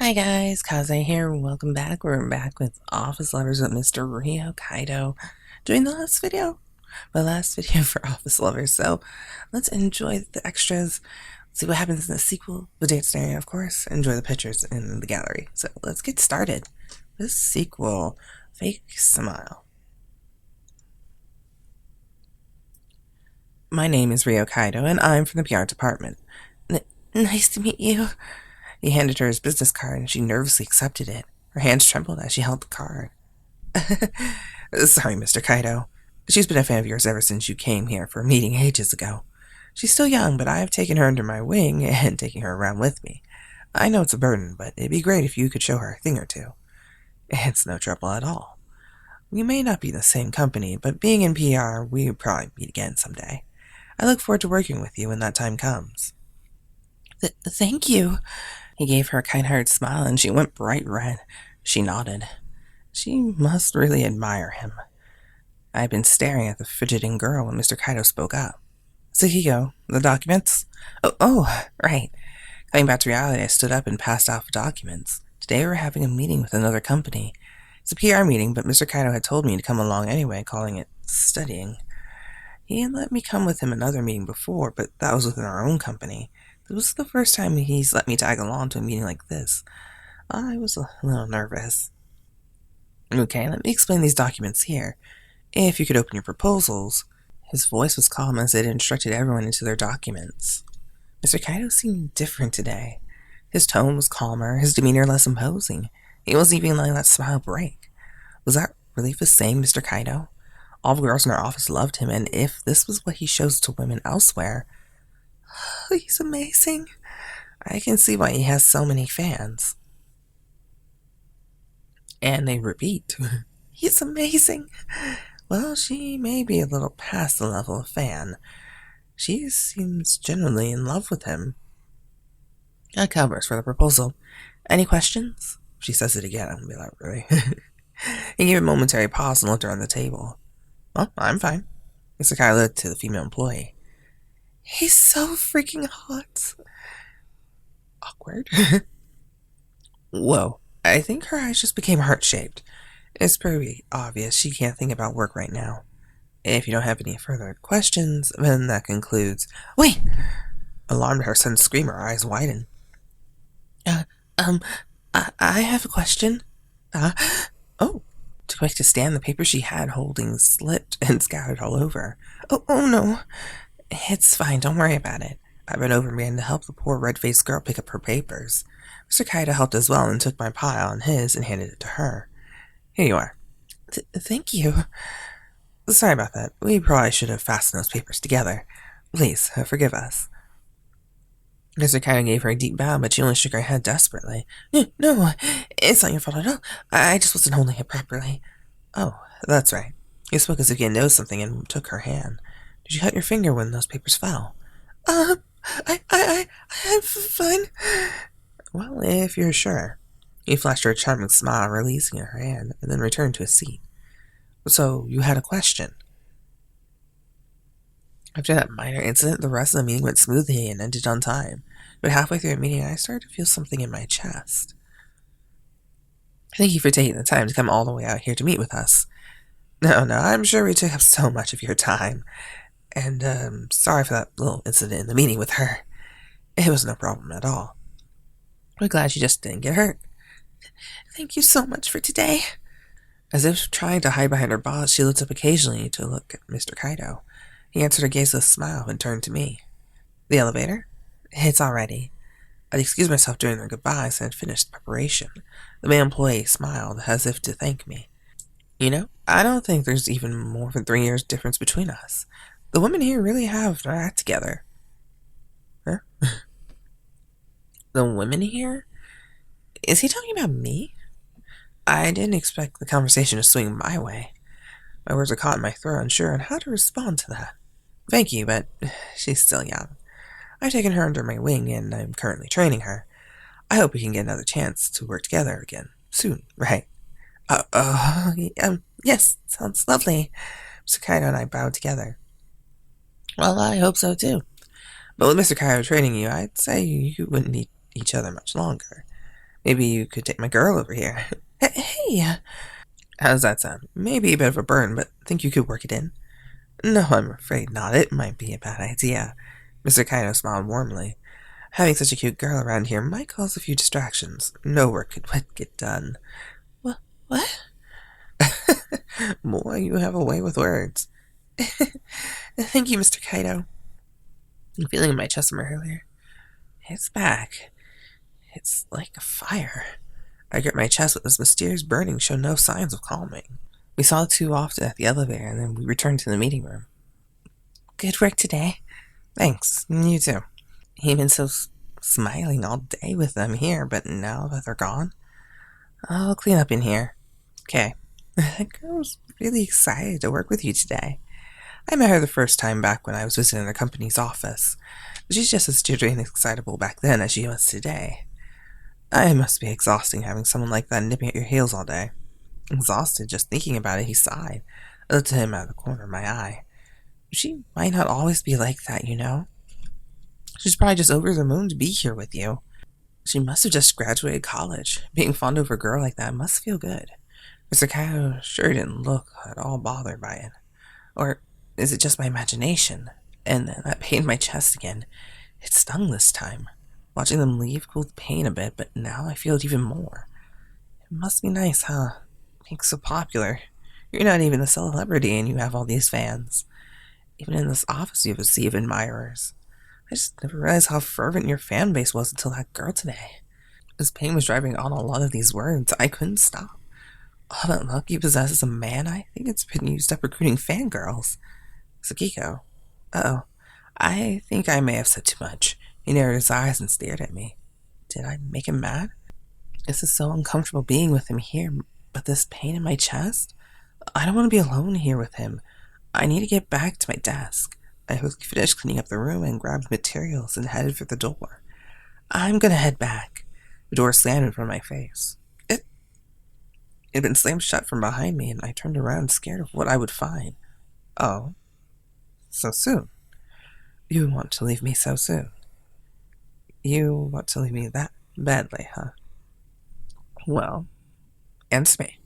Hi guys, Kaze here. Welcome back. We're back with Office Lovers with Mr. Ryo Kaido. Doing the last video. My last video for Office Lovers. So let's enjoy the extras. See what happens in the sequel. The date scenario, of course. Enjoy the pictures in the gallery. So let's get started. This sequel, Fake Smile. My name is Ryo Kaido, and I'm from the PR department. Nice to meet you. He handed her his business card, and she nervously accepted it. Her hands trembled as she held the card. Sorry, Mr. Kaido. She's been a fan of yours ever since you came here for a meeting ages ago. She's still young, but I have taken her under my wing and taking her around with me. I know it's a burden, but it'd be great if you could show her a thing or two. It's no trouble at all. We may not be in the same company, but being in PR, we'll probably meet again someday. I look forward to working with you when that time comes. Thank you. He gave her a kind-hearted smile, and she went bright red. She nodded. She must really admire him. I had been staring at the fidgeting girl when Mr. Kaido spoke up. Saijo, the documents? Oh, right. Coming back to reality, I stood up and passed off the documents. Today we were having a meeting with another company. It's a PR meeting, but Mr. Kaido had told me to come along anyway, calling it studying. He had let me come with him another meeting before, but that was within our own company. This was the first time he's let me tag along to a meeting like this. I was a little nervous. Okay, let me explain these documents here. If you could open your proposals. His voice was calm as it instructed everyone into their documents. Mr. Kaido seemed different today. His tone was calmer, his demeanor less imposing. He wasn't even letting that smile break. Was that really the same Mr. Kaido? All the girls in our office loved him, and if this was what he shows to women elsewhere, he's amazing. I can see why he has so many fans. And they repeat, he's amazing. Well, she may be a little past the level of fan. She seems genuinely in love with him. That covers for the proposal. Any questions? She says it again. I'm going to be like, really? He gave a momentary pause and looked around the table. Well, I'm fine. Mr. Kai looked to the female employee. He's so freaking hot. Awkward. Whoa. I think her eyes just became heart-shaped. It's pretty obvious she can't think about work right now. If you don't have any further questions, then that concludes... Wait! Alarmed at her sudden scream, her eyes widened. I have a question. Oh. Too quick to stand, the paper she had holding slipped and scattered all over. Oh no. It's fine, don't worry about it. I ran over and began to help the poor red-faced girl pick up her papers. Mr. Kaido helped as well and took my pile on his and handed it to her. Here you are. Thank you. Sorry about that. We probably should have fastened those papers together. Please, forgive us. Mr. Kaido gave her a deep bow, but she only shook her head desperately. No, it's not your fault at all. I just wasn't holding it properly. Oh, that's right. You spoke as if you know something and took her hand. Did you cut your finger when those papers fell? I'm fine. Well, if you're sure. He flashed her a charming smile, releasing her hand, and then returned to his seat. So, you had a question? After that minor incident, the rest of the meeting went smoothly and ended on time. But halfway through the meeting, I started to feel something in my chest. Thank you for taking the time to come all the way out here to meet with us. No, I'm sure we took up so much of your time. And, sorry for that little incident in the meeting with her. It was no problem at all. We're glad you just didn't get hurt. Thank you so much for today. As if trying to hide behind her boss, she looked up occasionally to look at Mr. Kaido. He answered her gaze with a smile and turned to me. The elevator? It's all ready. I'd excused myself during their goodbyes and had finished preparation. The male employee smiled as if to thank me. You know, I don't think there's even more than 3 years difference between us. The women here really have their act together. Huh? The women here? Is he talking about me? I didn't expect the conversation to swing my way. My words are caught in my throat, unsure on how to respond to that. Thank you, but she's still young. I've taken her under my wing, and I'm currently training her. I hope we can get another chance to work together again, soon, right? Yes, sounds lovely. Mr. Kaido and I bowed together. Well, I hope so too. But with Mr. Kaido training you, I'd say you wouldn't need each other much longer. Maybe you could take my girl over here. Hey! How's that sound? Maybe a bit of a burn, but think you could work it in? No, I'm afraid not. It might be a bad idea. Mr. Kaido smiled warmly. Having such a cute girl around here might cause a few distractions. No work could get done. What? Boy, you have a way with words. Thank you, Mr. Kaido. The feeling in my chest from earlier. It's back. It's like a fire. I gripped my chest, but this mysterious burning showed no signs of calming. We saw the two off at the elevator, and then we returned to the meeting room. Good work today. Thanks. You too. You've been so smiling all day with them here, but now that they're gone, I'll clean up in here. Okay. That girl's really excited to work with you today. I met her the first time back when I was visiting the company's office. She's just as jittery and excitable back then as she was today. It must be exhausting having someone like that nipping at your heels all day. Exhausted just thinking about it, he sighed. I looked at him out of the corner of my eye. She might not always be like that, you know. She's probably just over the moon to be here with you. She must have just graduated college. Being fond of a girl like that must feel good. Mr. Kaido sure didn't look at all bothered by it. Or is it just my imagination? And that pained my chest again. It stung this time. Watching them leave cooled the pain a bit, but now I feel it even more. It must be nice, huh? Being so popular. You're not even a celebrity and you have all these fans. Even in this office you have a sea of admirers. I just never realized how fervent your fan base was until that girl today. This pain was driving on a lot of these words. I couldn't stop. All that luck you possess as a man, I think it's been used up recruiting fangirls. Sakiko. Uh-oh. I think I may have said too much. He narrowed his eyes and stared at me. Did I make him mad? This is so uncomfortable being with him here, but this pain in my chest? I don't want to be alone here with him. I need to get back to my desk. I finished cleaning up the room and grabbed materials and headed for the door. I'm gonna head back. The door slammed in front of my face. It had been slammed shut from behind me, and I turned around scared of what I would find. Oh, so soon? You want to leave me so soon? You want to leave me that badly, huh? Well, answer me.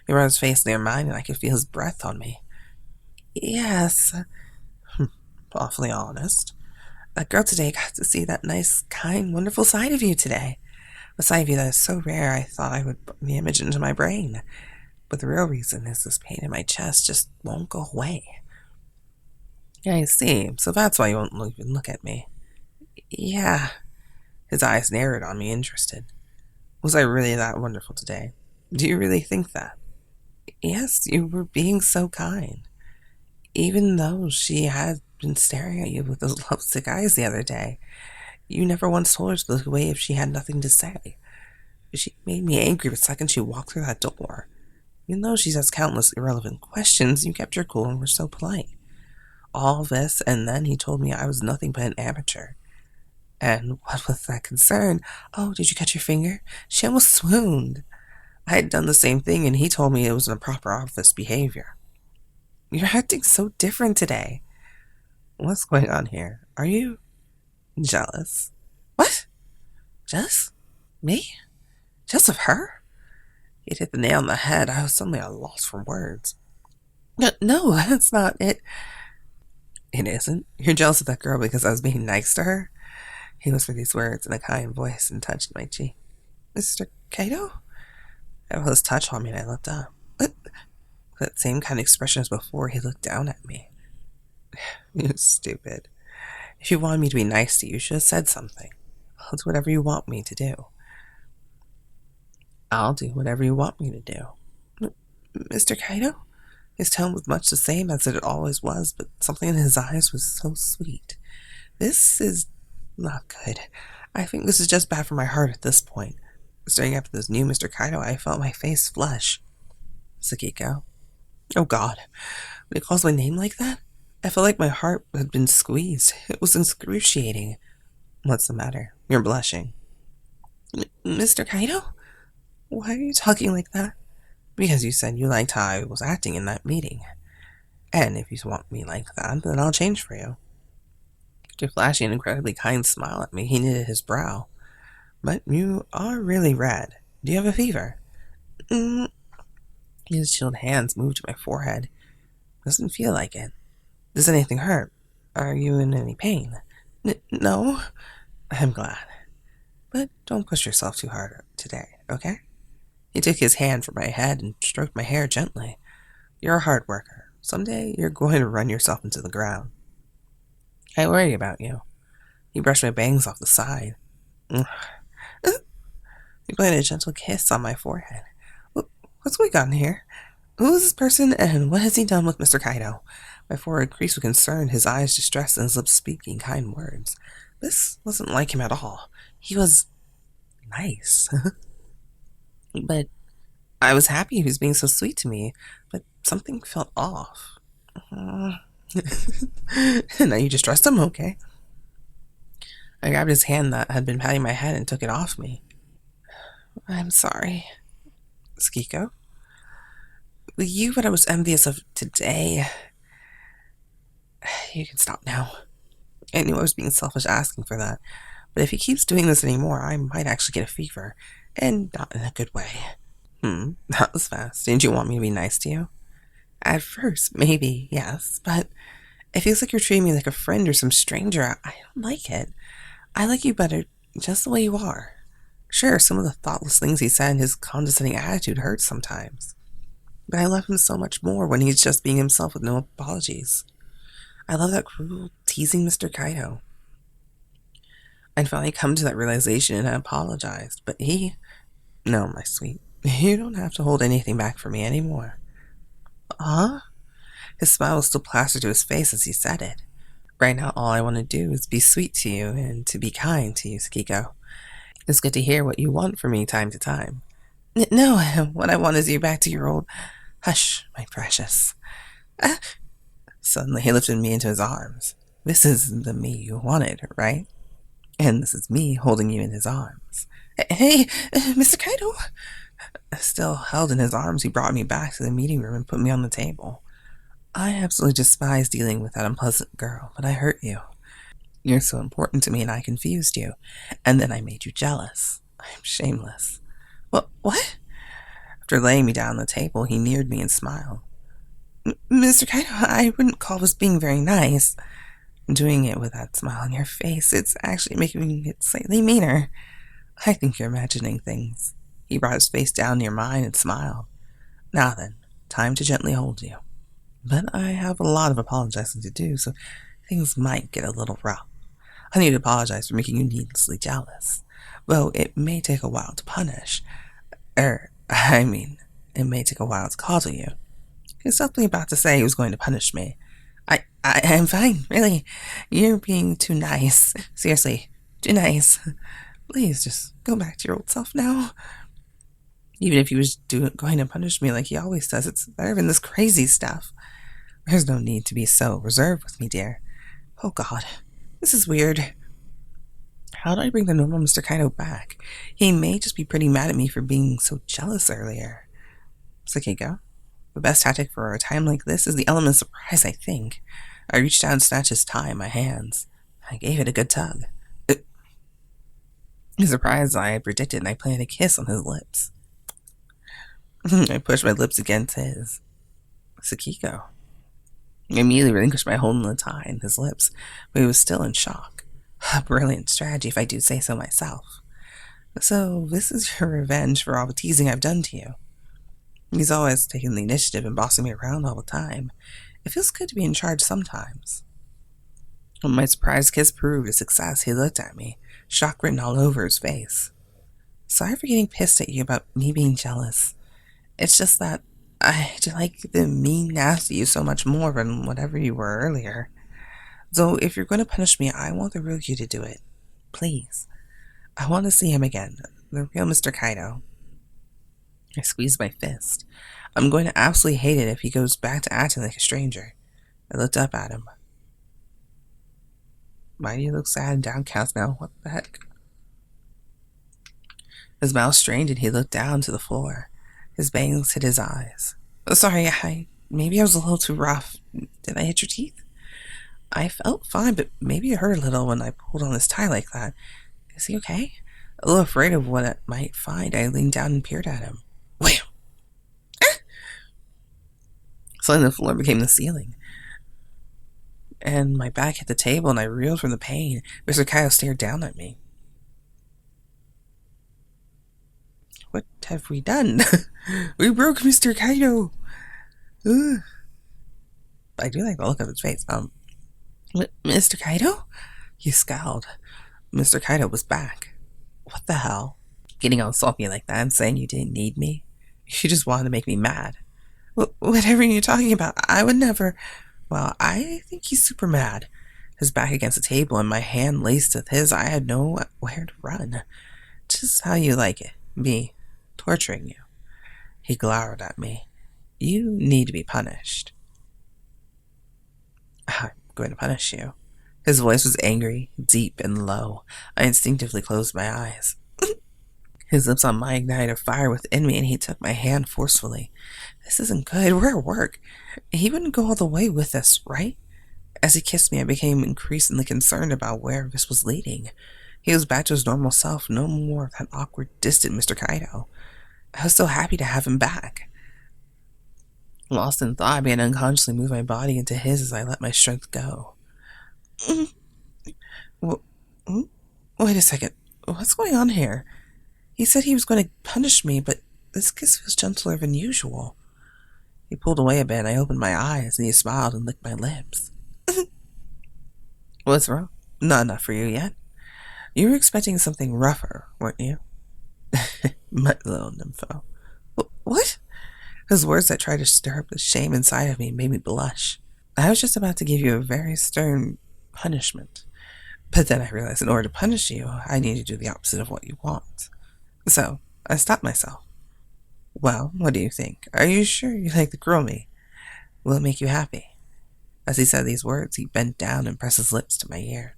He brought his face near mine, and I could feel his breath on me. Yes. Awfully honest. That girl today got to see that nice, kind, wonderful side of you today. A side of you that is so rare I thought I would put the image into my brain. But the real reason is this pain in my chest just won't go away. Yeah, I see. So that's why you won't even look at me. Yeah. His eyes narrowed on me, interested. Was I really that wonderful today? Do you really think that? Yes, you were being so kind. Even though she had been staring at you with those lovesick eyes the other day, you never once told her to look away if she had nothing to say. She made me angry the second she walked through that door. Even though she asked countless irrelevant questions, you kept your cool and were so polite. All this, and then he told me I was nothing but an amateur. And what was that concern? Oh, did you cut your finger? She almost swooned. I had done the same thing, and he told me it was improper office behavior. You're acting so different today. What's going on here? Are you jealous? What? Jealous? Me? Jealous of her? It hit the nail on the head. I was suddenly at a loss for words. No, that's not it. It isn't? You're jealous of that girl because I was being nice to her? He whispered these words in a kind voice and touched my cheek. Mr. Kaido? I felt his touch on me and I looked up. What? That same kind of expression as before, he looked down at me. You're stupid. If you wanted me to be nice to you, you should have said something. I'll do whatever you want me to do. I'll do whatever you want me to do. Mr. Kaido? His tone was much the same as it always was, but something in his eyes was so sweet. This is not good. I think this is just bad for my heart at this point. Staring up at this new Mr. Kaido, I felt my face flush. Sakiko. Oh God. When he calls my name like that, I felt like my heart had been squeezed. It was excruciating. What's the matter? You're blushing. Mr. Kaido? Why are you talking like that? Because you said you liked how I was acting in that meeting. And if you want me like that, then I'll change for you. After flashing an incredibly kind smile at me, he knitted his brow. But you are really red. Do you have a fever? Mm. His chilled hands move to my forehead. Doesn't feel like it. Does anything hurt? Are you in any pain? No. I'm glad. But don't push yourself too hard today, okay? He took his hand from my head and stroked my hair gently. You're a hard worker. Someday you're going to run yourself into the ground. I worry about you. He brushed my bangs off the side. He planted a gentle kiss on my forehead. What's going on here? Who is this person, and what has he done with Mr. Kaido? My forehead creased with concern, his eyes distressed, and his lips speaking kind words. This wasn't like him at all. He was nice. But I was happy he was being so sweet to me, but something felt off. Now you just trust him? Okay. I grabbed his hand that had been patting my head and took it off me. I'm sorry. Skiko? You what I was envious of today. You can stop now. I knew I was being selfish asking for that, but if he keeps doing this anymore, I might actually get a fever, and not in a good way. That was fast. Didn't you want me to be nice to you? At first, maybe, yes, but it feels like you're treating me like a friend or some stranger. I don't like it. I like you better just the way you are. Sure, some of the thoughtless things he said and his condescending attitude hurts sometimes. But I love him so much more when he's just being himself with no apologies. I love that cruel, teasing Mr. Kaido. I'd finally come to that realization and I apologized, but he... No, my sweet, you don't have to hold anything back from me anymore. Huh? His smile was still plastered to his face as he said it. Right now, all I want to do is be sweet to you and to be kind to you, Skiko. It's good to hear what you want from me time to time. No, what I want is you back to your old... Hush, my precious. Suddenly, he lifted me into his arms. This is the me you wanted, right? And this is me holding you in his arms. Hey, Mr. Kaido! Still held in his arms, he brought me back to the meeting room and put me on the table. I absolutely despise dealing with that unpleasant girl, but I hurt you. You're so important to me and I confused you. And then I made you jealous. I'm shameless. What? After laying me down on the table, he neared me and smiled. Mr. Kaido, I wouldn't call this being very nice. Doing it with that smile on your face, it's actually making it slightly meaner. I think you're imagining things. He brought his face down near mine and smiled. Now then, time to gently hold you. But I have a lot of apologizing to do, so things might get a little rough. I need to apologize for making you needlessly jealous. Though it may take a while to punish. It may take a while to coddle you. He was suddenly about to say he was going to punish me. I'm fine, really. You're being too nice. Seriously, too nice. Please, just go back to your old self now. Even if he was going to punish me like he always does, it's better than this crazy stuff. There's no need to be so reserved with me, dear. Oh God, this is weird. How do I bring the normal Mr. Kaido back? He may just be pretty mad at me for being so jealous earlier. Sakiko, the best tactic for a time like this is the element of surprise, I think. I reached down and snatched his tie in my hands. I gave it a good tug. As surprised as I had predicted, and I planted a kiss on his lips. I pushed my lips against his. Sakiko. I immediately relinquished my hold on the tie in his lips, but he was still in shock. A brilliant strategy, if I do say so myself. So, this is your revenge for all the teasing I've done to you. He's always taking the initiative and bossing me around all the time. It feels good to be in charge sometimes. When my surprise kiss proved a success, he looked at me, shock written all over his face. Sorry for getting pissed at you about me being jealous. It's just that I like the mean, nasty you so much more than whatever you were earlier. So if you're going to punish me, I want the real you to do it. Please. I want to see him again. The real Mr. Kaido. I squeezed my fist. I'm going to absolutely hate it if he goes back to acting like a stranger. I looked up at him. Why do you look sad and downcast now? What the heck? His mouth strained and he looked down to the floor. His bangs hit his eyes. Sorry, maybe I was a little too rough. Did I hit your teeth? I felt fine, but maybe it hurt a little when I pulled on his tie like that. Is he okay? A little afraid of what it might find, I leaned down and peered at him. Wham! Suddenly the floor became the ceiling, and my back hit the table, and I reeled from the pain. Mr. Kaido stared down at me. What have we done? We broke Mr. Kaido! Ugh. I do like the look of his face. Mr. Kaido? He scowled. Mr. Kaido was back. What the hell? Getting all salty like that and saying you didn't need me? You just wanted to make me mad. Whatever you're talking about, I would never... Well, I think he's super mad. His back against the table and my hand laced with his, I had nowhere to run. Just how you like it. Me, torturing you. He glowered at me. You need to be punished. I'm going to punish you. His voice was angry, deep, and low. I instinctively closed my eyes. His lips on mine ignited a fire within me, and he took my hand forcefully. This isn't good. We're at work. He wouldn't go all the way with us, right? As he kissed me, I became increasingly concerned about where this was leading. He was back to his normal self, no more of that awkward, distant Mr. Kaido. I was so happy to have him back. Lost in thought, I began to unconsciously move my body into his as I let my strength go. Wait a second. What's going on here? He said he was going to punish me, but this kiss feels gentler than usual. He pulled away a bit, and I opened my eyes, and he smiled and licked my lips. What's wrong? Not enough for you yet? You were expecting something rougher, weren't you? My little nympho. What? His words that tried to stir up the shame inside of me made me blush. I was just about to give you a very stern punishment. But then I realized in order to punish you, I need to do the opposite of what you want. So, I stopped myself. Well, what do you think? Are you sure you like to grill me? Will it make you happy? As he said these words, he bent down and pressed his lips to my ear.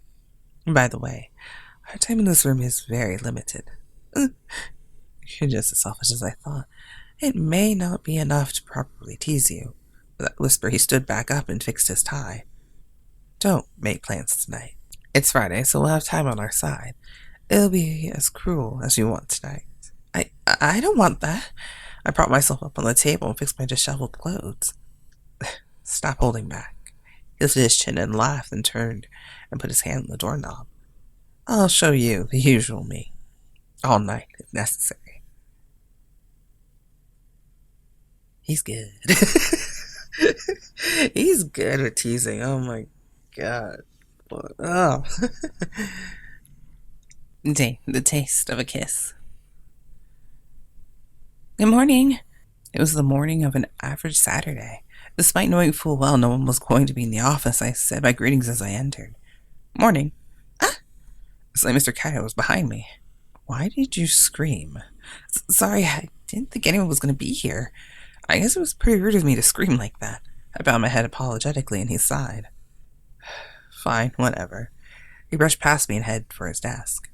By the way, our time in this room is very limited. You're just as selfish as I thought. It may not be enough to properly tease you. With that whisper, he stood back up and fixed his tie. Don't make plans tonight. It's Friday, so we'll have time on our side. It'll be as cruel as you want tonight. I don't want that. I propped myself up on the table and fixed my disheveled clothes. Stop holding back. He lifted his chin and laughed and turned and put his hand on the doorknob. I'll show you the usual me. All night, if necessary. He's good. He's good with teasing. Oh my god. Oh. The taste of a kiss. Good morning. It was the morning of an average Saturday. Despite knowing full well no one was going to be in the office, I said my greetings as I entered. Morning. Ah! It's like Mr. Kaido was behind me. Why did you scream? Sorry, I didn't think anyone was going to be here. I guess it was pretty rude of me to scream like that. I bowed my head apologetically and he sighed. Fine, whatever. He brushed past me and headed for his desk.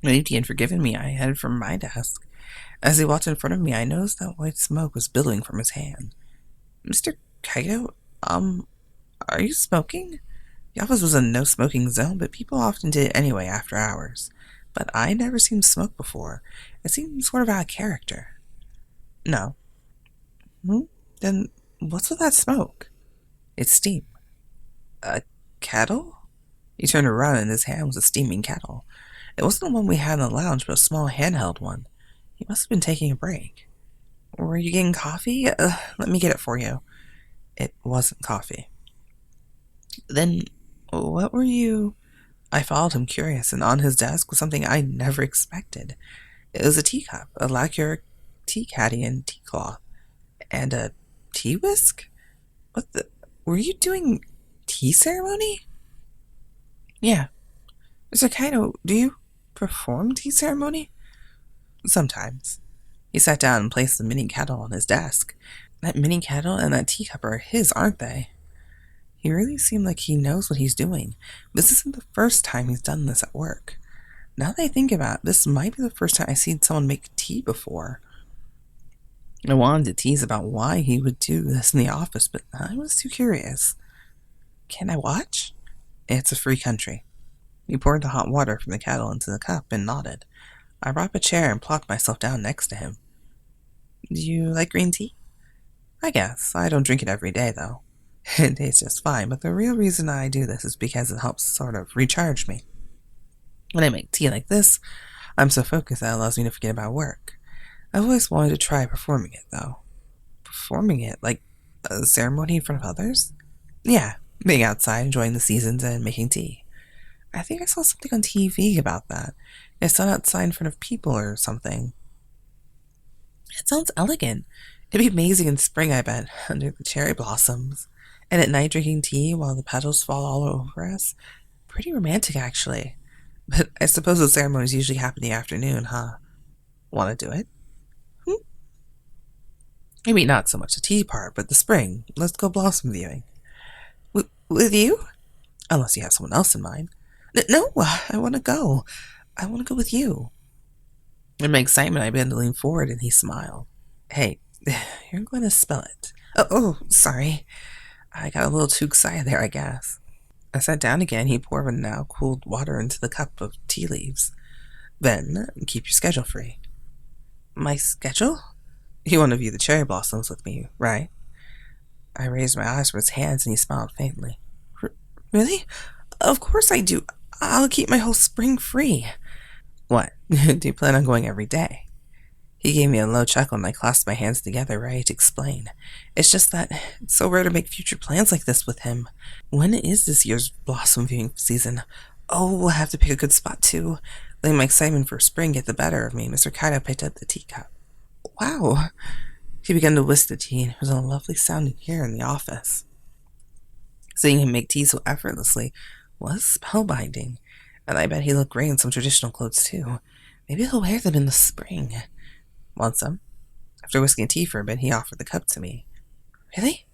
Relieved he had forgiven me, I headed for my desk. As he walked in front of me, I noticed that white smoke was billowing from his hand. Mr. Kaido, are you smoking? The office was a no-smoking zone, but people often did it anyway after hours. But I had never seen smoke before. It seemed sort of out of character. No. Then what's with that smoke? It's steam. A kettle? He turned around and his hand was a steaming kettle. It wasn't the one we had in the lounge, but a small handheld one. He must have been taking a break. Were you getting coffee? Let me get it for you. It wasn't coffee. Then, what were you... I followed him curious, and on his desk was something I never expected. It was a teacup, a lacquer tea caddy and tea cloth, and a tea whisk? What the... Were you doing tea ceremony? Yeah. Mr. Kaido, do you perform tea ceremony? Sometimes. He sat down and placed the mini kettle on his desk. That mini kettle and that teacup are his, aren't they? He really seemed like he knows what he's doing. This isn't the first time he's done this at work. Now that I think about it, this might be the first time I've seen someone make tea before. I wanted to tease about why he would do this in the office, but I was too curious. Can I watch? It's a free country. He poured the hot water from the kettle into the cup and nodded. I brought up a chair and plopped myself down next to him. Do you like green tea? I guess. I don't drink it every day, though. It tastes just fine, but the real reason I do this is because it helps sort of recharge me. When I make tea like this, I'm so focused that it allows me to forget about work. I've always wanted to try performing it, though. Performing it? Like a ceremony in front of others? Yeah, being outside, enjoying the seasons, and making tea. I think I saw something on TV about that. It's done outside in front of people or something. It sounds elegant. It'd be amazing in spring, I bet, under the cherry blossoms. And at night drinking tea while the petals fall all over us. Pretty romantic, actually. But I suppose the ceremonies usually happen in the afternoon, huh? Want to do it? Hmm? Maybe not so much the tea part, but the spring. Let's go blossom viewing. With you? Unless you have someone else in mind. No, I want to go. I want to go with you. In my excitement, I began to lean forward, and he smiled. Hey, you're going to spill it. Oh, sorry. I got a little too excited there, I guess. I sat down again. He poured now cooled water into the cup of tea leaves. Then, keep your schedule free. My schedule? You want to view the cherry blossoms with me, right? I raised my eyes for his hands, and he smiled faintly. Really? Of course I do. I'll keep my whole spring free. What? Do you plan on going every day? He gave me a low chuckle, and I clasped my hands together, ready to explain. It's just that it's so rare to make future plans like this with him. When is this year's blossom viewing season? Oh, we'll have to pick a good spot, too. Letting my excitement for spring get the better of me, Mr. Kaido picked up the teacup. Wow. He began to whisk the tea, and it was a lovely sound to hear in the office. Seeing him make tea so effortlessly was spellbinding, and I bet he looked great in some traditional clothes, too. Maybe he'll wear them in the spring. Want some? After whisking tea for a bit, he offered the cup to me. Really?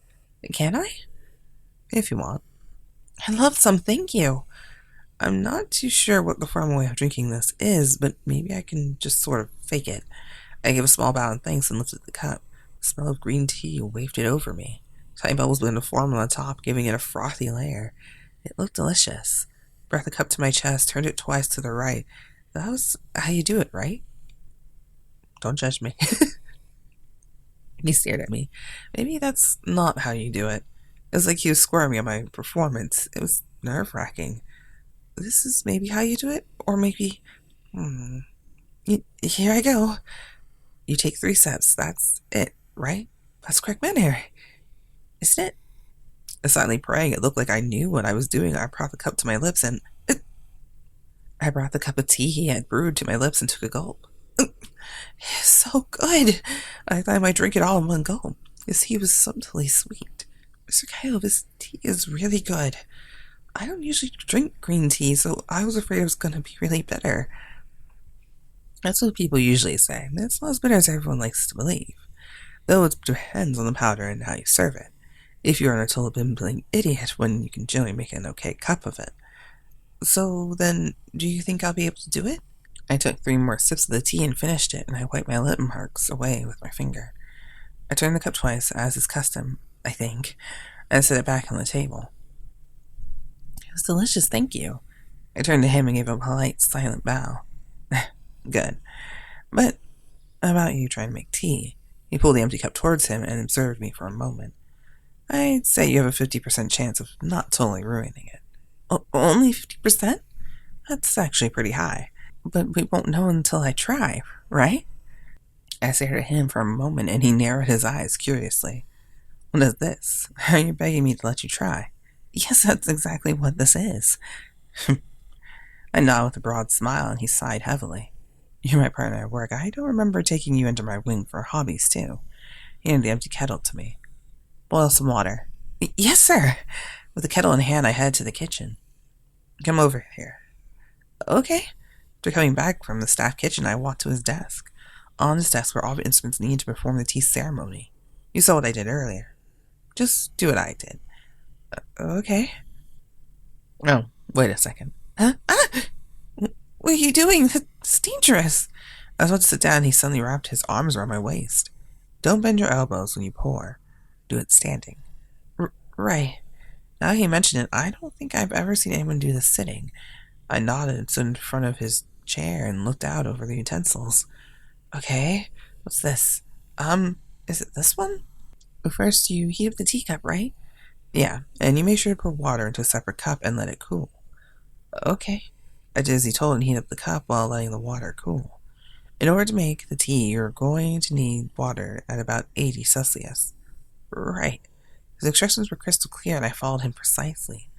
Can I? If you want. I'd love some, thank you. I'm not too sure what the formal way of drinking this is, but maybe I can just sort of fake it. I gave a small bow and thanks and lifted the cup. The smell of green tea wafted over me. Tiny bubbles began to form on the top, giving it a frothy layer. It looked delicious. Brought the cup to my chest, turned it twice to the right. That was how you do it, right? Don't judge me. He stared at me. Maybe that's not how you do it. It was like he was squirming at my performance. It was nerve-wracking. This is maybe how you do it? Or maybe... Here I go. You take 3 steps. That's it, right? That's correct manner, isn't it? Silently praying, it looked like I knew what I was doing. I brought the cup to my lips and... I brought the cup of tea he had brewed to my lips and took a gulp. It's so good. I thought I might drink it all in one gulp. His tea was subtly sweet. Mr. Kaido, this tea is really good. I don't usually drink green tea, so I was afraid it was going to be really bitter. That's what people usually say. It's not as bitter as everyone likes to believe. Though it depends on the powder and how you serve it. If you're an total bimbling idiot, when you can generally make an okay cup of it. So then, do you think I'll be able to do it? I took 3 more sips of the tea and finished it, and I wiped my lip marks away with my finger. I turned the cup twice, as is custom, I think, and set it back on the table. It was delicious, thank you. I turned to him and gave a polite, silent bow. Good. But about you trying to make tea. He pulled the empty cup towards him and observed me for a moment. I'd say you have a 50% chance of not totally ruining it. Only 50%? That's actually pretty high. But we won't know until I try, right? I stared at him for a moment, and he narrowed his eyes curiously. What is this? Are you begging me to let you try? Yes, that's exactly what this is. I nodded with a broad smile, and he sighed heavily. You're my partner at work. I don't remember taking you under my wing for hobbies, too. He handed the empty kettle to me. Boil some water. Yes, sir. With the kettle in hand, I headed to the kitchen. Come over here. Okay. After coming back from the staff kitchen, I walked to his desk. On his desk were all the instruments needed to perform the tea ceremony. You saw what I did earlier. Just do what I did. Okay. Oh, wait a second. Huh? Ah! What are you doing? That's dangerous. I was about to sit down, and he suddenly wrapped his arms around my waist. Don't bend your elbows when you pour. Do it standing. Right. Now you mention it, I don't think I've ever seen anyone do this sitting. I nodded and stood in front of his chair and looked out over the utensils. Okay, what's this? Is it this one? First, you heat up the teacup, right? Yeah, and you make sure to pour water into a separate cup and let it cool. Okay. I did as he told and heat up the cup while letting the water cool. In order to make the tea, you're going to need water at about 80 Celsius. Right. His instructions were crystal clear and I followed him precisely.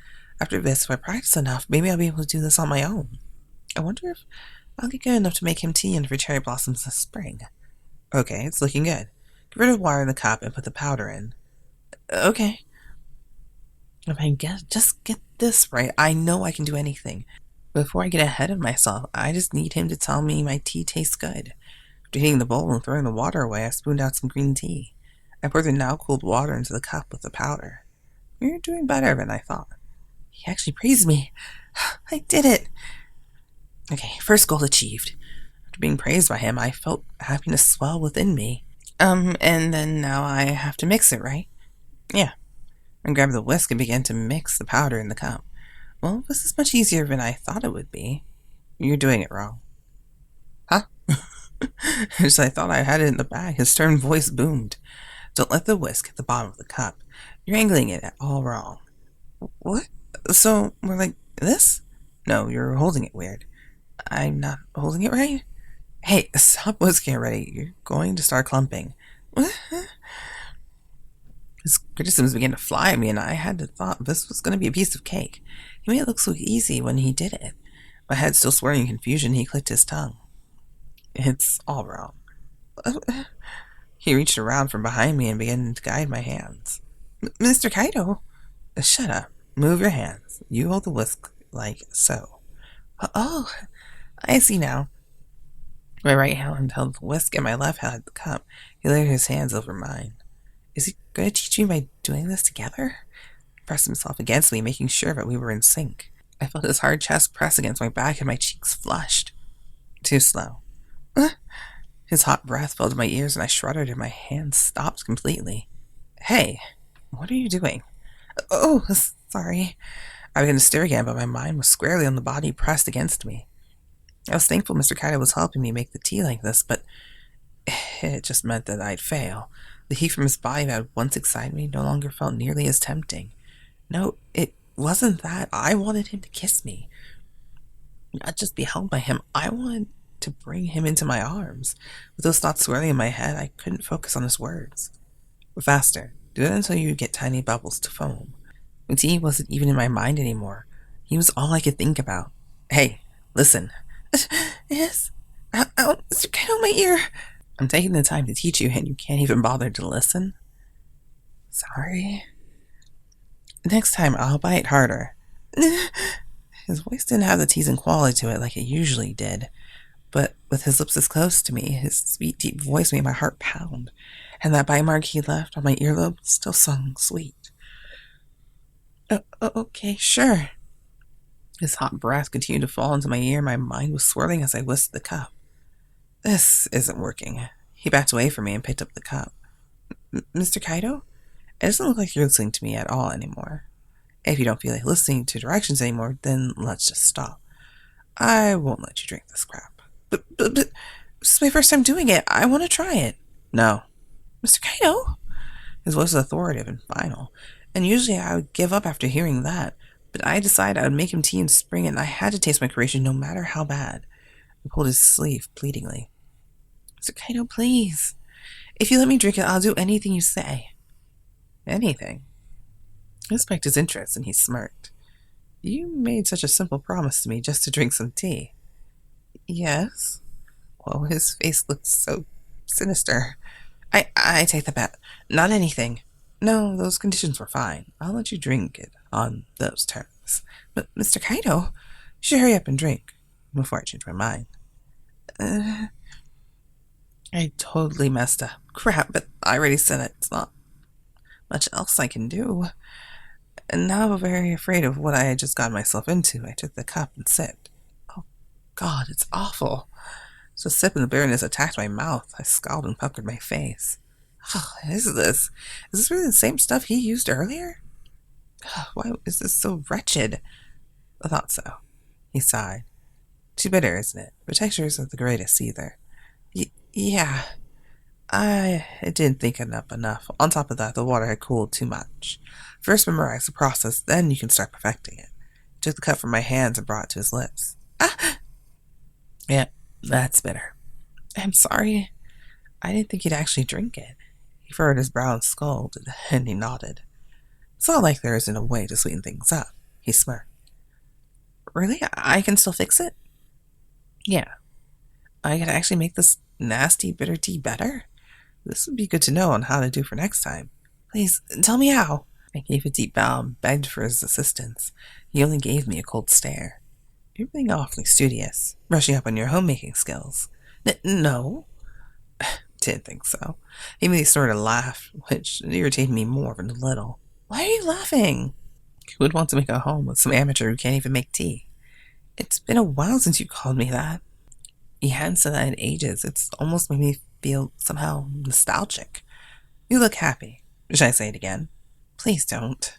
After this, if I practice enough, maybe I'll be able to do this on my own. I wonder if I'll get good enough to make him tea and for cherry blossoms this spring. Okay, it's looking good. Get rid of water in the cup and put the powder in. Okay. If I just get this right, I know I can do anything. Before I get ahead of myself, I just need him to tell me my tea tastes good. After heating the bowl and throwing the water away, I spooned out some green tea. I poured the now cooled water into the cup with the powder. You're doing better than I thought. He actually praised me. I did it. Okay, first goal achieved. After being praised by him, I felt happiness swell within me. And then now I have to mix it, right? Yeah. I grabbed the whisk and began to mix the powder in the cup. Well, this is much easier than I thought it would be. You're doing it wrong. Huh? As I thought I had it in the bag, his stern voice boomed. Don't let the whisk hit the bottom of the cup. You're angling it all wrong. What? So, we're like this? No, you're holding it weird. I'm not holding it right? Hey, stop whisking already. You're going to start clumping. His criticisms began to fly at me, and I had to thought this was going to be a piece of cake. He made it look so easy when he did it. My head still swirling in confusion, he clicked his tongue. It's all wrong. He reached around from behind me and began to guide my hands. Mr. Kaido! Shut up. Move your hands. You hold the whisk like so. Oh, I see now. My right hand held the whisk and my left held the cup. He laid his hands over mine. Is he going to teach me by doing this together? He pressed himself against me, making sure that we were in sync. I felt his hard chest press against my back and my cheeks flushed. Too slow. His hot breath filled my ears and I shuddered and my hands stopped completely. Hey, what are you doing? Oh, sorry. I began to stare again, but my mind was squarely on the body pressed against me. I was thankful Mr. Kaido was helping me make the tea like this, but it just meant that I'd fail. The heat from his body that had once excited me no longer felt nearly as tempting. No, it wasn't that. I wanted him to kiss me. Not just be held by him. I wanted to bring him into my arms. With those thoughts swirling in my head, I couldn't focus on his words. Faster. Do it until you get tiny bubbles to foam. The tea wasn't even in my mind anymore. He was all I could think about. Hey, listen. Yes? Ow, Mr. Kaido, my ear. I'm taking the time to teach you and you can't even bother to listen? Sorry. Next time, I'll bite harder. His voice didn't have the teasing quality to it like it usually did, but with his lips as close to me, his sweet, deep voice made my heart pound, and that bite mark he left on my earlobe still sung sweet. Okay, sure. His hot breath continued to fall into my ear, my mind was swirling as I whisked the cup. This isn't working. He backed away from me and picked up the cup. Mr. Kaido? It doesn't look like you're listening to me at all anymore. If you don't feel like listening to directions anymore, then let's just stop. I won't let you drink this crap. But this is my first time doing it. I want to try it. No. Mr. Kaido? His voice was authoritative and final, and usually I would give up after hearing that, but I decided I would make him tea in spring and I had to taste my creation no matter how bad. I pulled his sleeve pleadingly. Mr. Kaido, please. If you let me drink it, I'll do anything you say. Anything? I spiked his interest, and he smirked. You made such a simple promise to me just to drink some tea. Yes? Well, his face looked so sinister. I take the bet. Not anything. No, those conditions were fine. I'll let you drink it on those terms. But, Mr. Kaido, you should hurry up and drink before I change my mind. I totally messed up. Crap, but I already said it. It's not much else I can do. And now I'm very afraid of what I had just gotten myself into. I took the cup and sipped. Oh, God, it's awful. So a sip and the bitterness attacked my mouth. I scowled and puckered my face. Oh, is this? Is this really the same stuff he used earlier? Why is this so wretched? I thought so. He sighed. Too bitter, isn't it? The texture isn't the greatest either. Yeah, I didn't think enough. On top of that, the water had cooled too much. First memorize the process, then you can start perfecting it. He took the cup from my hands and brought it to his lips. Ah! Yeah, that's bitter. I'm sorry. I didn't think he'd actually drink it. He furrowed his brow and scolded, and he nodded. It's not like there isn't a way to sweeten things up. He smirked. Really? I can still fix it? Yeah. I could actually make this nasty bitter tea better? This would be good to know on how to do for next time. Please, tell me how. I gave a deep bow and begged for his assistance. He only gave me a cold stare. You're being awfully studious, brushing up on your homemaking skills. No. Didn't think so. He made a sort of laugh, which irritated me more than a little. Why are you laughing? Who would want to make a home with some amateur who can't even make tea? It's been a while since you called me that. He hadn't said that in ages. It's almost made me feel somehow nostalgic. You look happy. Should I say it again? Please don't.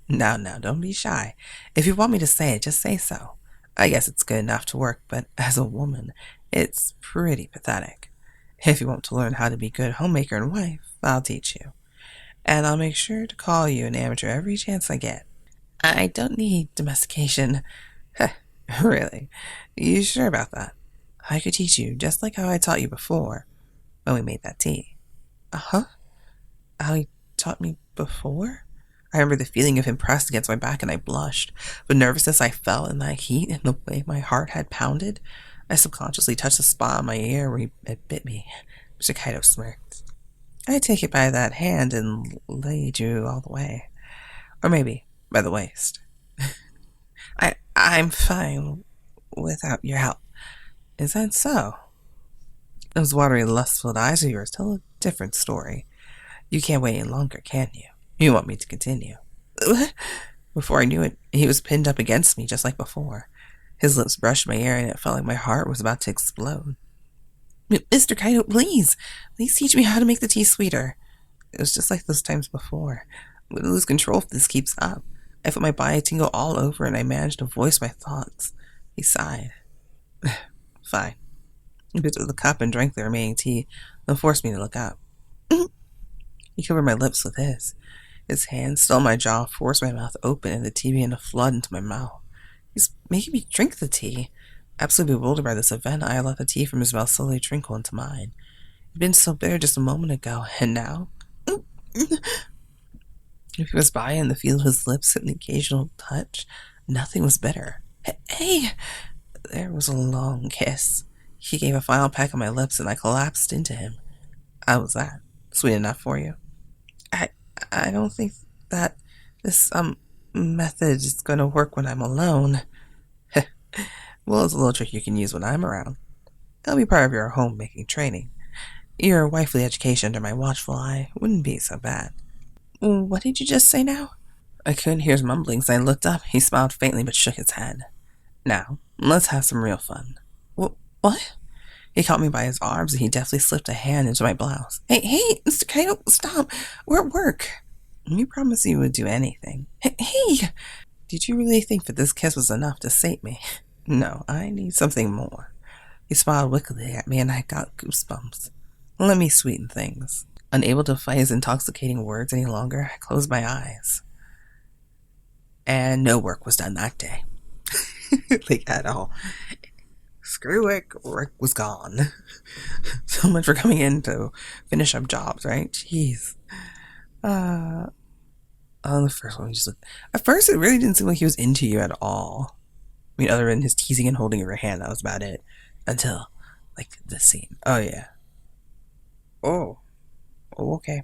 Now, don't be shy. If you want me to say it, just say so. I guess it's good enough to work, but as a woman, it's pretty pathetic. If you want to learn how to be a good homemaker and wife, I'll teach you. And I'll make sure to call you an amateur every chance I get. I don't need domestication. Really? You sure about that? I could teach you just like how I taught you before when we made that tea. Uh-huh. How he taught me before? I remember the feeling of him pressed against my back and I blushed. The nervousness I felt in that heat and the way my heart had pounded. I subconsciously touched the spot on my ear where it bit me. Mr. Kaido smirked. I take it by that hand and laid you all the way. Or maybe by the waist. I'm fine without your help. Is that so? Those watery, lustful eyes of yours tell a different story. You can't wait any longer, can you? You want me to continue. Before I knew it, he was pinned up against me just like before. His lips brushed my ear and it felt like my heart was about to explode. Mr. Kaido, please teach me how to make the tea sweeter. It was just like those times before. I'm going to lose control if this keeps up. I felt my body tingle all over and I managed to voice my thoughts. He sighed. Fine. He picked up the cup and drank the remaining tea, then forced me to look up. He covered my lips with his. His hand, still on my jaw, forced my mouth open and the tea began to flood into my mouth. He's making me drink the tea. Absolutely bewildered by this event, I let the tea from his mouth slowly trickle into mine. It had been so bitter just a moment ago, and now? If he was by and the feel of his lips and the occasional touch, nothing was bitter. Hey! There was a long kiss. He gave a final peck on my lips and I collapsed into him. How was that? Sweet enough for you? I don't think that this, method is going to work when I'm alone. Well, it's a little trick you can use when I'm around. It'll be part of your homemaking training. Your wifely education under my watchful eye wouldn't be so bad. What did you just say now? I couldn't hear his mumblings. I looked up. He smiled faintly but shook his head. Now, let's have some real fun. What? He caught me by his arms and he deftly slipped a hand into my blouse. Hey, Mr. Kaido, stop. We're at work. You promised you would do anything. Hey! Did you really think that this kiss was enough to sate me? No, I need something more. He smiled wickedly at me and I got goosebumps. Let me sweeten things. Unable to fight his intoxicating words any longer, I closed my eyes. And no work was done that day. Like, at all. Screw it, Rick was gone. So much for coming in to finish up jobs, right? Jeez. The first one, just looked. At first, it really didn't seem like he was into you at all. I mean, other than his teasing and holding your hand, that was about it. Until, like, this scene. Oh, yeah. Oh, okay.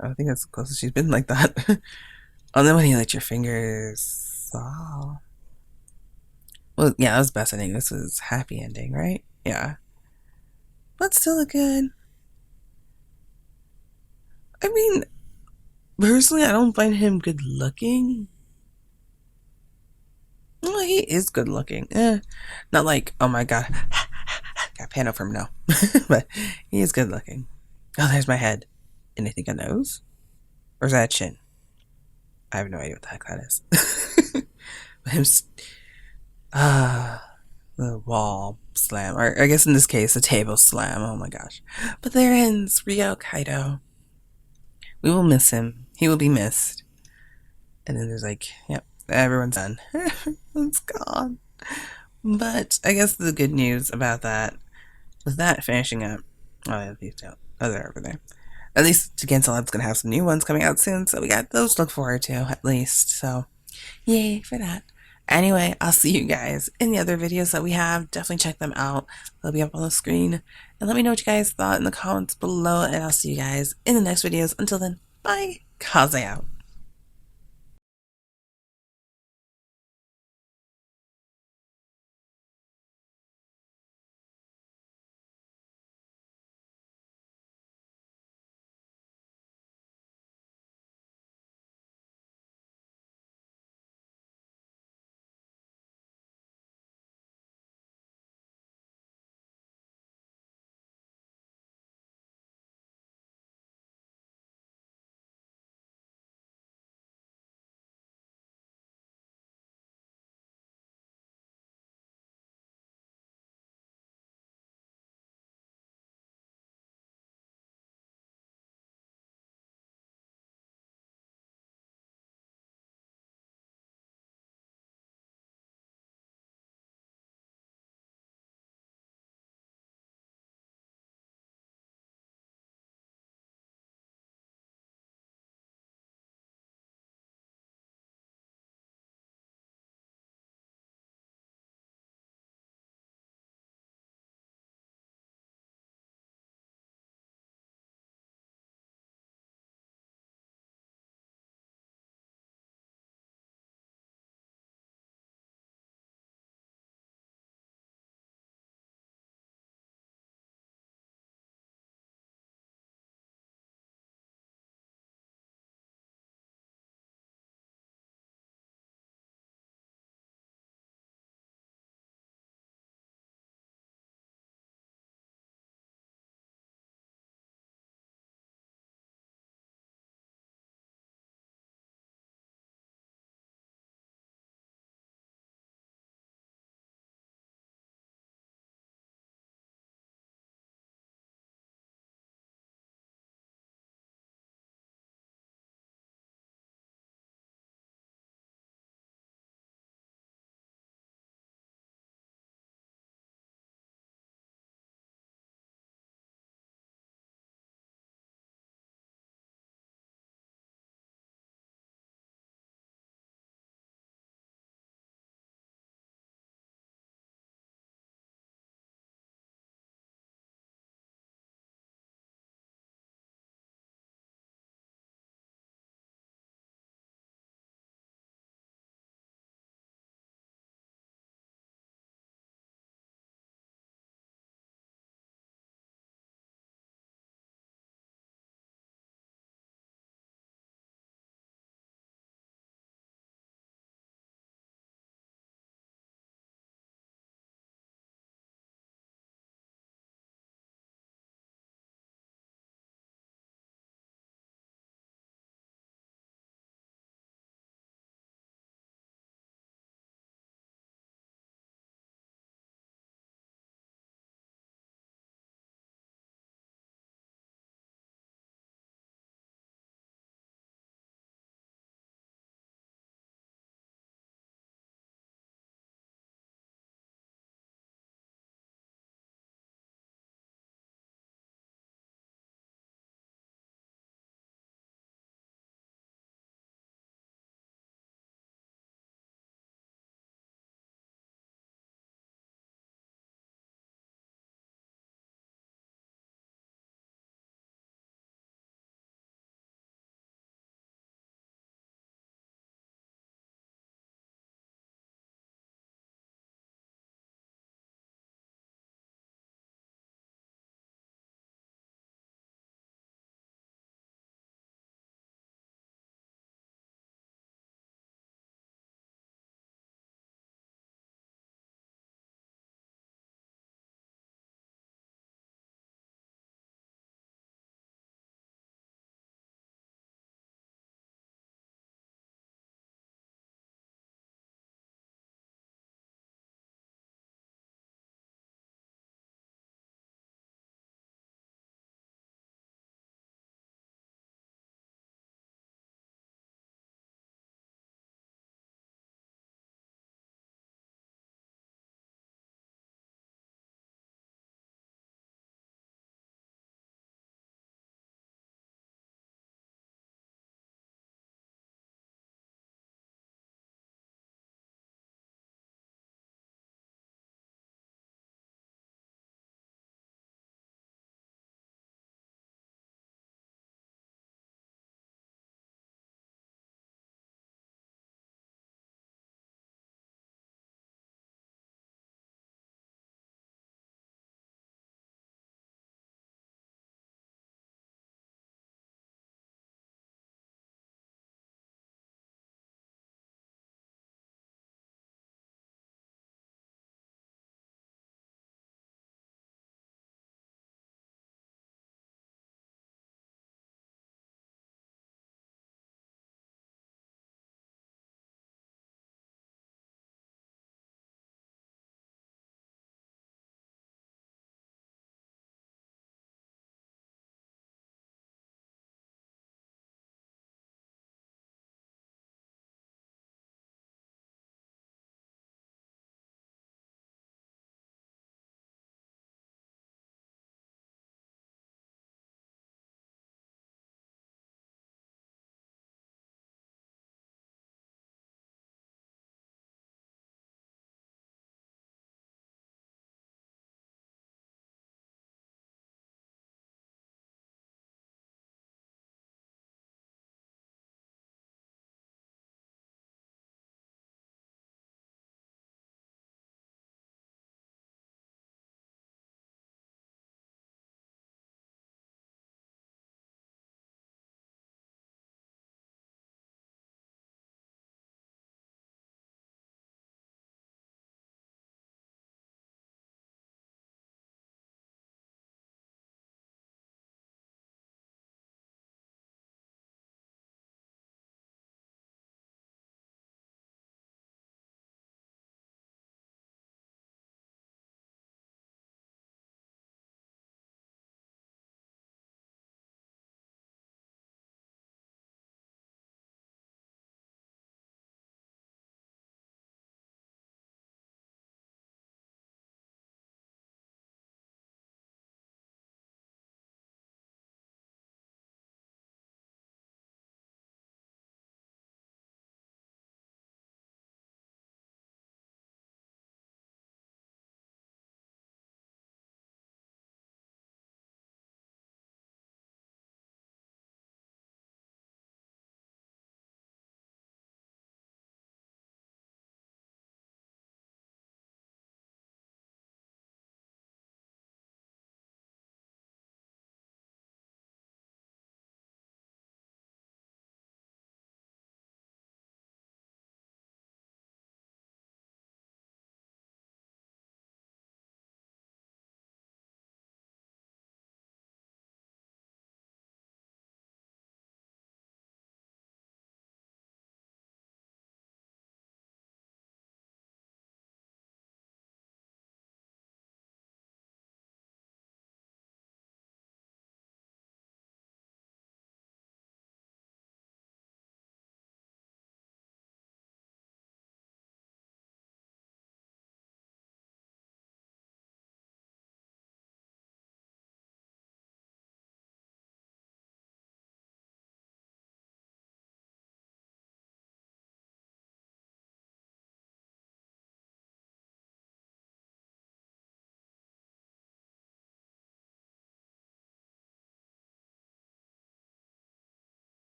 I think that's the closest she's been like that. And then when he let your fingers... Oh. Well, yeah, that was the best ending. This was happy ending, right? Yeah. But still good. I mean, personally, I don't find him good looking. Well, he is good looking. Not like, oh my god, got pano from him, no. But he is good looking. Oh, there's my head. And I think a nose? Or is that a chin? I have no idea what the heck that is. Him, the wall slam, or I guess in this case, a table slam. Oh my gosh! But there ends Ryo Kaido. We will miss him. He will be missed. And then there's like, yep, everyone's done. It's gone. But I guess the good news about that, with that finishing up, oh yeah, these two, oh they're over there. At least to cancel, it's gonna have some new ones coming out soon, so we got those to look forward to at least. So, yay for that. Anyway, I'll see you guys in the other videos that we have. Definitely check them out. They'll be up on the screen. And let me know what you guys thought in the comments below. And I'll see you guys in the next videos. Until then, bye. Kaze out.